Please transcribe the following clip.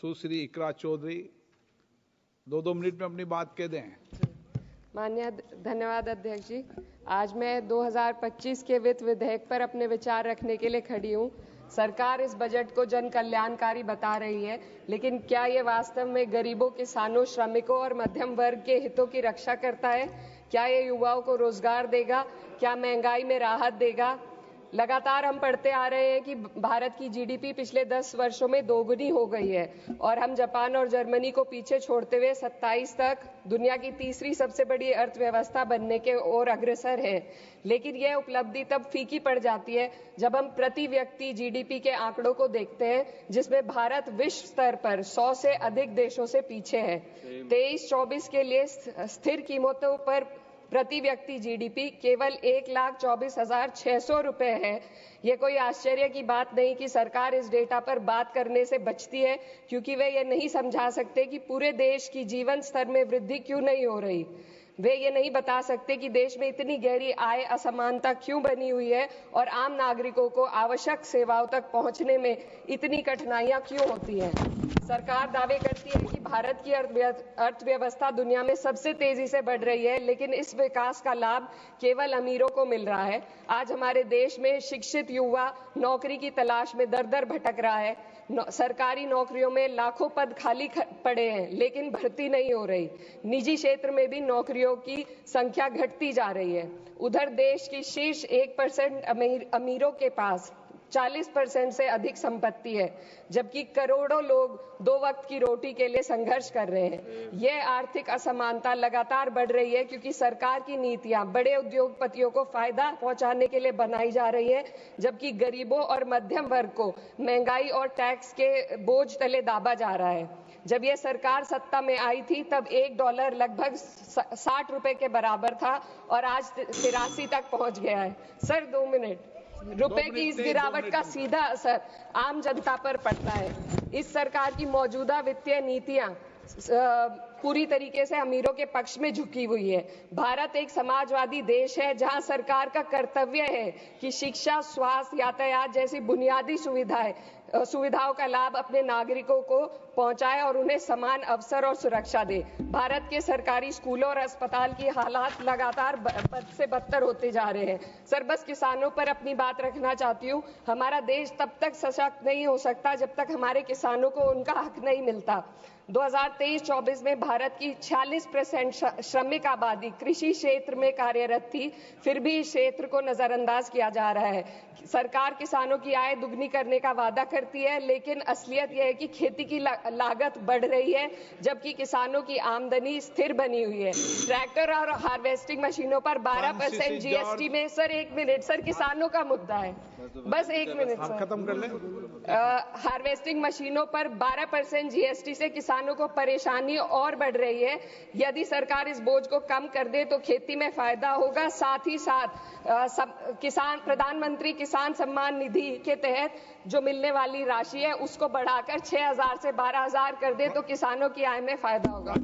सुश्री इकरा Chaudhary 2 minute में अपनी बात कह दें। माननीय धन्यवाद अध्यक्ष जी। आज मैं 2025 के वित्त विधेयक पर अपने विचार रखने के लिए खड़ी हूँ। सरकार इस बजट को जन कल्याणकारी बता रही है, लेकिन क्या ये वास्तव में गरीबों, किसानों, श्रमिकों और मध्यम वर्ग के हितों की रक्षा करता है? क्या ये युवाओं को रोजगार देगा? क्या महंगाई में राहत देगा? लगातार हम पढ़ते आ रहे हैं कि भारत की जीडीपी पिछले 10 वर्षों में दोगुनी हो गई है और हम जापान और जर्मनी को पीछे छोड़ते हुए 27 तक दुनिया की तीसरी सबसे बड़ी अर्थव्यवस्था बनने के ओर अग्रसर है। लेकिन यह उपलब्धि तब फीकी पड़ जाती है जब हम प्रति व्यक्ति जीडीपी के आंकड़ों को देखते हैं, जिसमें भारत विश्व स्तर पर 100 से अधिक देशों से पीछे है। 23-24 के लिए स्थिर कीमतों पर प्रति व्यक्ति जीडीपी केवल 1,24,600 रुपए है। ये कोई आश्चर्य की बात नहीं कि सरकार इस डेटा पर बात करने से बचती है, क्योंकि वे ये नहीं समझा सकते कि पूरे देश की जीवन स्तर में वृद्धि क्यों नहीं हो रही। वे ये नहीं बता सकते कि देश में इतनी गहरी आय असमानता क्यों बनी हुई है और आम नागरिकों को आवश्यक सेवाओं तक पहुंचने में इतनी कठिनाइयां क्यों होती हैं। सरकार दावे करती है कि भारत की अर्थव्यवस्था दुनिया में सबसे तेजी से बढ़ रही है, लेकिन इस विकास का लाभ केवल अमीरों को मिल रहा है। आज हमारे देश में शिक्षित युवा नौकरी की तलाश में दर-दर भटक रहा है। सरकारी नौकरियों में लाखों पद खाली पड़े हैं, लेकिन भर्ती नहीं हो रही। निजी क्षेत्र में भी नौकरियों की संख्या घटती जा रही है। उधर देश की शीर्ष 1% अमीरों के पास 40% से अधिक संपत्ति है, जबकि करोड़ों लोग 2 वक्त की रोटी के लिए संघर्ष कर रहे हैं। यह आर्थिक असमानता लगातार बढ़ रही है क्योंकि सरकार की नीतियां बड़े उद्योगपतियों को फायदा पहुंचाने के लिए बनाई जा रही है, जबकि गरीबों और मध्यम वर्ग को महंगाई और टैक्स के बोझ तले दाबा जा रहा है। जब यह सरकार सत्ता में आई थी तब $1 लगभग 60 रुपए के बराबर था और आज 83 तक पहुंच गया है। Sir 2 minute. रुपए की इस गिरावट का सीधा असर आम जनता पर पड़ता है। इस सरकार की मौजूदा वित्तीय नीतियां पूरी तरीके से अमीरों के पक्ष में झुकी हुई है। भारत एक समाजवादी देश है जहां सरकार का कर्तव्य है कि शिक्षा, स्वास्थ्य, यातायात जैसी बुनियादी सुविधाओं का लाभ अपने नागरिकों को पहुंचाए और उन्हें समान अवसर और सुरक्षा दे। भारत के सरकारी स्कूलों और अस्पताल की हालात लगातार बद से बदतर होते जा रहे हैं। सर बस किसानों पर अपनी बात रखना चाहती हूँ। हमारा देश तब तक सशक्त नहीं हो सकता जब तक हमारे किसानों को उनका हक नहीं मिलता। 2023-24 में भारत की 46% श्रमिक आबादी कृषि क्षेत्र में कार्यरत थी, फिर भी इस क्षेत्र को नजरअंदाज किया जा रहा है। सरकार किसानों की आय दुगनी करने का वादा करती है, लेकिन असलियत यह है कि खेती की लागत बढ़ रही है, जबकि किसानों की आमदनी स्थिर बनी हुई है। ट्रैक्टर और हार्वेस्टिंग मशीनों पर 12% जीएसटी में सर 1 मिनट सर किसानों का मुद्दा है, बस 1 मिनट सर खत्म कर लें। हार्वेस्टिंग मशीनों पर 12% जीएसटी से किसानों को परेशानी और बढ़ रही है। यदि सरकार इस बोझ को कम कर दे तो खेती में फायदा होगा। साथ ही साथ प्रधानमंत्री किसान सम्मान निधि के तहत जो मिलने वाली राशि है उसको बढ़ाकर 6,000 से 12,000 कर दे तो किसानों की आय में फायदा होगा।